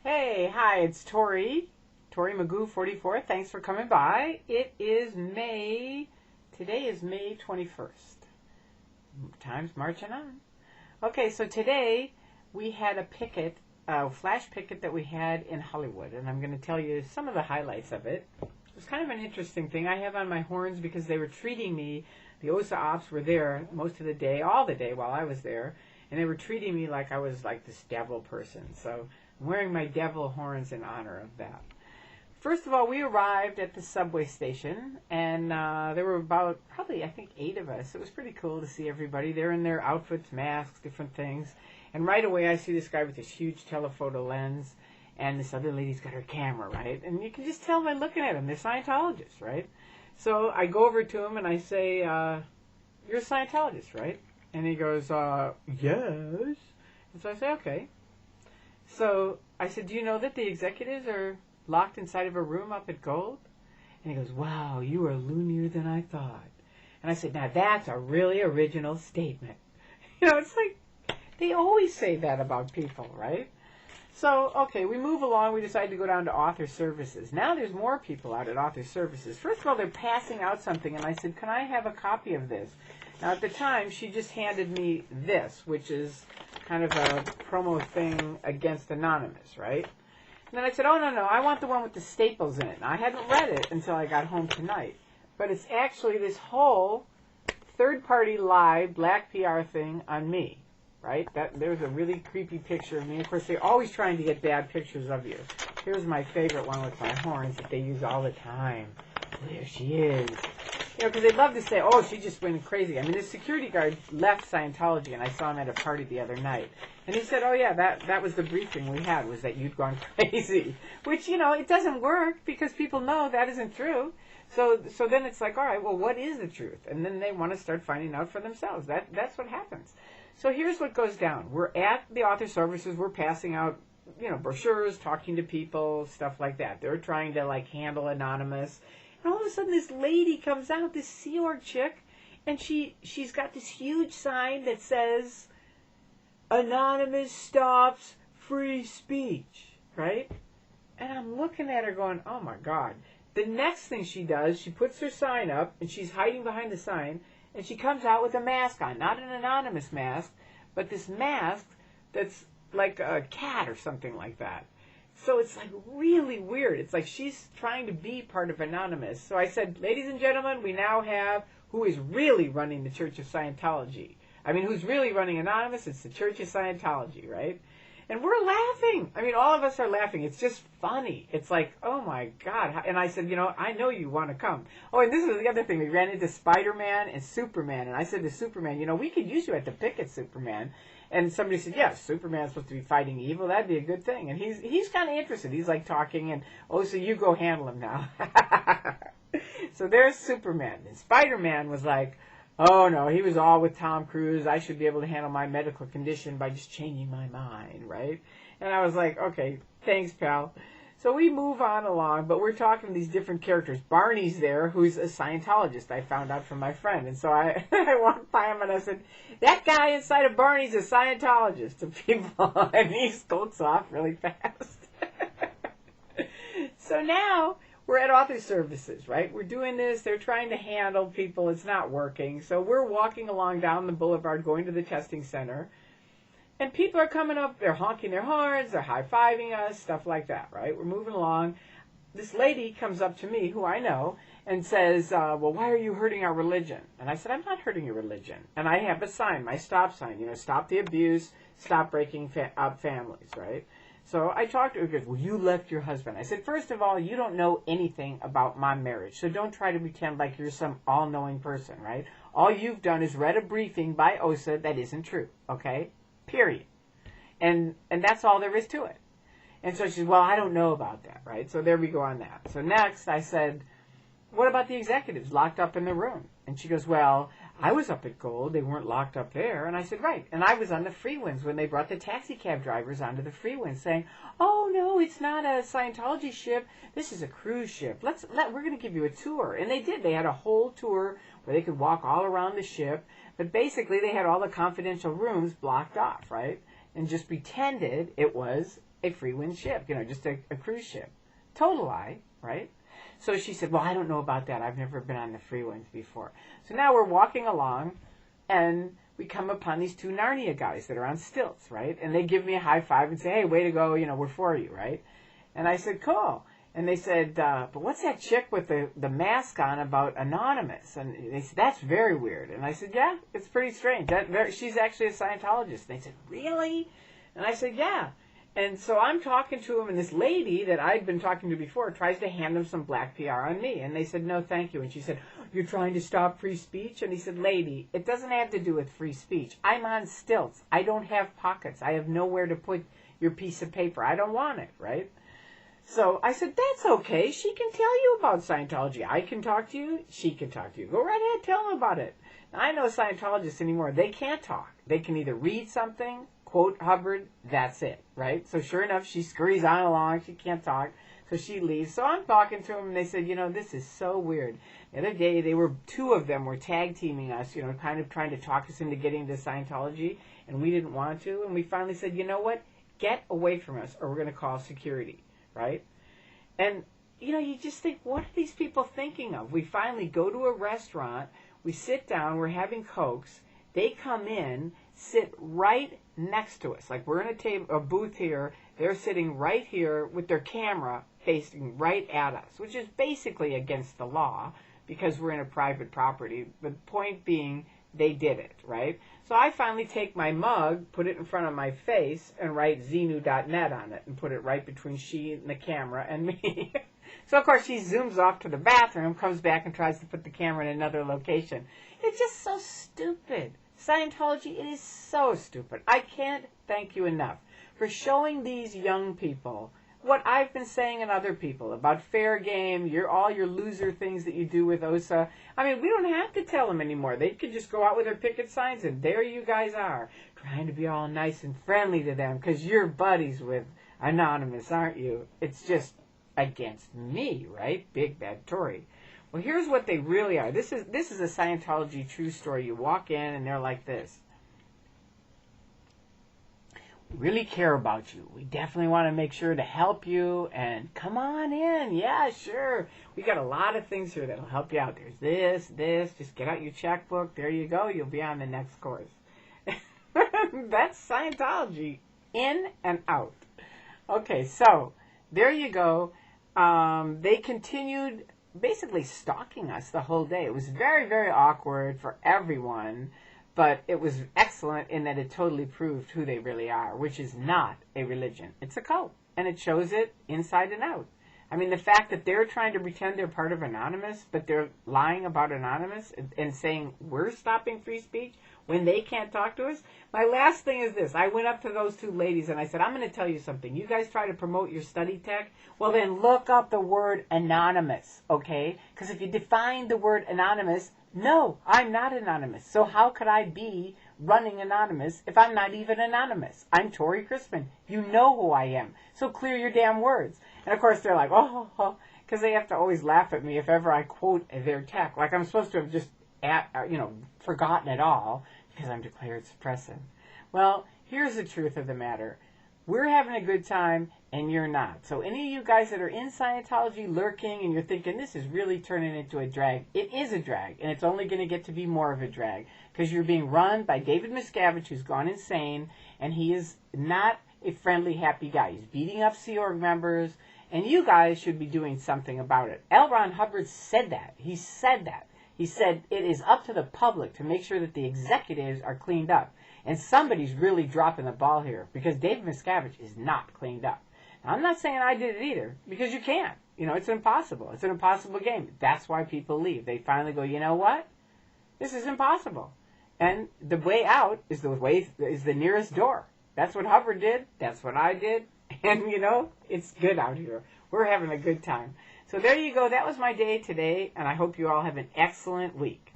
Hey, hi, it's Tory Magoo 44. Thanks for coming by. Today is May 21st. Time's marching on. Okay, so today we had a flash picket that we had in Hollywood, and I'm going to tell you some of the highlights of it. It was kind of an interesting thing. I have on my horns because they were treating me, the OSA ops were there most of the day, all the day while I was there, and they were treating me like I was like this devil person. So I'm wearing my devil horns in honor of that. First of all, we arrived at the subway station, and there were about probably, I think, 8 of us. It was pretty cool to see everybody. They're in their outfits, masks, different things. And right away, I see this guy with this huge telephoto lens, and this other lady's got her camera, right? And you can just tell by looking at them, they're Scientologists, right? So I go over to him, and I say, you're a Scientologist, right? And he goes, yes. And so I say, okay. So I said, do you know that the executives are locked inside of a room up at Gold? And he goes, wow, you are loonier than I thought. And I said, now that's a really original statement. You know, it's like, they always say that about people, right? So, okay, we move along. We decide to go down to Author Services. Now there's more people out at Author Services. First of all, they're passing out something, and I said, can I have a copy of this? Now, at the time, she just handed me this, which is kind of a promo thing against Anonymous, right? And then I said, oh, no, I want the one with the staples in it. And I hadn't read it until I got home tonight. But it's actually this whole third-party lie, black PR thing on me, right? There's a really creepy picture of me. Of course, they're always trying to get bad pictures of you. Here's my favorite one with my horns that they use all the time. There she is. You know, because they love to say, oh, she just went crazy. I mean, the security guard left Scientology, and I saw him at a party the other night. And he said, oh, yeah, that was the briefing we had, was that you'd gone crazy. Which, you know, it doesn't work because people know that isn't true. So then it's like, all right, well, what is the truth? And then they want to start finding out for themselves. That's what happens. So here's what goes down. We're at the Author Services. We're passing out, you know, brochures, talking to people, stuff like that. They're trying to, like, handle Anonymous. And all of a sudden, this lady comes out, this Sea Org chick, and she's got this huge sign that says, Anonymous stops free speech, right? And I'm looking at her going, oh, my God. The next thing she does, she puts her sign up, and she's hiding behind the sign, and she comes out with a mask on. Not an Anonymous mask, but this mask that's like a cat or something like that. So it's like really weird. It's like she's trying to be part of Anonymous. So I said, ladies and gentlemen, we now have who is really running the Church of Scientology. I mean, who's really running Anonymous? It's the Church of Scientology, right? And we're laughing. I mean, all of us are laughing. It's just funny. It's like, oh my God. And I said, you know, I know you want to come. Oh, and this was the other thing. We ran into Spider-Man and Superman. And I said to Superman, you know, we could use you at the picket, Superman. And somebody said, yes, Superman's supposed to be fighting evil. That'd be a good thing. And he's kind of interested. He's like talking and, oh, so you go handle him now. So there's Superman. And Spider-Man was like, oh, no, he was all with Tom Cruise. I should be able to handle my medical condition by just changing my mind, right? And I was like, okay, thanks, pal. So we move on along, but we're talking to these different characters. Barney's there, who's a Scientologist, I found out from my friend. And so I walked by him and I said, that guy inside of Barney's a Scientologist to people. And he skulks off really fast. So now we're at Author Services, right? We're doing this. They're trying to handle people. It's not working. So we're walking along down the boulevard going to the testing center. And people are coming up. They're honking their horns. They're high-fiving us, stuff like that, right? We're moving along. This lady comes up to me, who I know, and says, well, why are you hurting our religion? And I said, I'm not hurting your religion. And I have a sign, my stop sign, you know, stop the abuse, stop breaking up families, right? So I talked to her, because, well, you left your husband. I said, first of all, you don't know anything about my marriage, so don't try to pretend like you're some all-knowing person, right? All you've done is read a briefing by OSA that isn't true, okay? Period. And that's all there is to it. And so she said, well, I don't know about that, right? So there we go on that. So next I said, what about the executives locked up in the room? And she goes, well, I was up at Gold. They weren't locked up there. And I said, right. And I was on the free ones when they brought the taxi cab drivers onto the free ones saying, oh, no, it's not a Scientology ship. This is a cruise ship. We're going to give you a tour. And they did. They had a whole tour where they could walk all around the ship. But basically they had all the confidential rooms blocked off, right? And just pretended it was a free wind ship, just a cruise ship. Total lie, right? So she said, well, I don't know about that. I've never been on the free winds before. So now we're walking along, and we come upon these two Narnia guys that are on stilts, right? And they give me a high five and say, hey, way to go, we're for you, right? And I said, cool. And they said, but what's that chick with the mask on about anonymous? And they said, that's very weird. And I said, yeah, it's pretty strange. She's actually a Scientologist. And they said, really? And I said, yeah. And so I'm talking to him, and this lady that I'd been talking to before tries to hand them some black PR on me. And they said, no, thank you. And she said, you're trying to stop free speech? And he said, lady, it doesn't have to do with free speech. I'm on stilts. I don't have pockets. I have nowhere to put your piece of paper. I don't want it, right? So I said, that's okay. She can tell you about Scientology. I can talk to you. She can talk to you. Go right ahead. Tell them about it. Now, I know Scientologists anymore. They can't talk. They can either read something, quote Hubbard, that's it, right? So sure enough, she scurries on along. She can't talk. So she leaves. So I'm talking to them, and they said, this is so weird. The other day, two of them were tag teaming us, kind of trying to talk us into getting into Scientology, and we didn't want to. And we finally said, you know what? Get away from us, or we're going to call security, right? And, you just think, what are these people thinking of? We finally go to a restaurant. We sit down. We're having Cokes. They come in, sit right next to us. Like we're in a booth here. They're sitting right here with their camera facing right at us, which is basically against the law because we're in a private property. The point being, they did it, right? So I finally take my mug, put it in front of my face, and write xenu.net on it and put it right between she and the camera and me. So, of course, she zooms off to the bathroom, comes back and tries to put the camera in another location. It's just so stupid. Scientology, it is so stupid. I can't thank you enough for showing these young people what I've been saying and other people about fair game, all your loser things that you do with OSA. I mean, we don't have to tell them anymore. They could just go out with their picket signs, and there you guys are, trying to be all nice and friendly to them because you're buddies with Anonymous, aren't you? It's just against me, right? Big bad Tory. Well, here's what they really are. This is a Scientology true story. You walk in, and they're like this. We really care about you. We definitely want to make sure to help you, and come on in. Yeah, sure. We got a lot of things here that'll help you out. There's this. Just get out your checkbook. There you go. You'll be on the next course. That's Scientology. In and out. Okay, so there you go. They continued basically stalking us the whole day. It was very, very awkward for everyone. But it was excellent in that it totally proved who they really are, which is not a religion. It's a cult, and it shows it inside and out. I mean, the fact that they're trying to pretend they're part of Anonymous, but they're lying about Anonymous and saying we're stopping free speech when they can't talk to us. My last thing is this. I went up to those two ladies, and I said, I'm going to tell you something. You guys try to promote your study tech? Well, then look up the word anonymous, okay? Because if you define the word anonymous, no, I'm not anonymous. So how could I be running Anonymous if I'm not even anonymous? I'm Tory Crispin. You know who I am. So clear your damn words. And of course they're like, because they have to always laugh at me if ever I quote their tech. Like I'm supposed to have just, forgotten it all because I'm declared suppressive. Well, here's the truth of the matter. We're having a good time, and you're not. So any of you guys that are in Scientology lurking and you're thinking, this is really turning into a drag, it is a drag, and it's only going to get to be more of a drag because you're being run by David Miscavige, who's gone insane, and he is not a friendly, happy guy. He's beating up Sea Org members, and you guys should be doing something about it. L. Ron Hubbard said that. He said that. He said it is up to the public to make sure that the executives are cleaned up. And somebody's really dropping the ball here because Dave Miscavige is not cleaned up. Now, I'm not saying I did it either because you can't. It's impossible. It's an impossible game. That's why people leave. They finally go, you know what? This is impossible. And the way out is the nearest door. That's what Hubbard did. That's what I did. And, it's good out here. We're having a good time. So there you go. That was my day today, and I hope you all have an excellent week.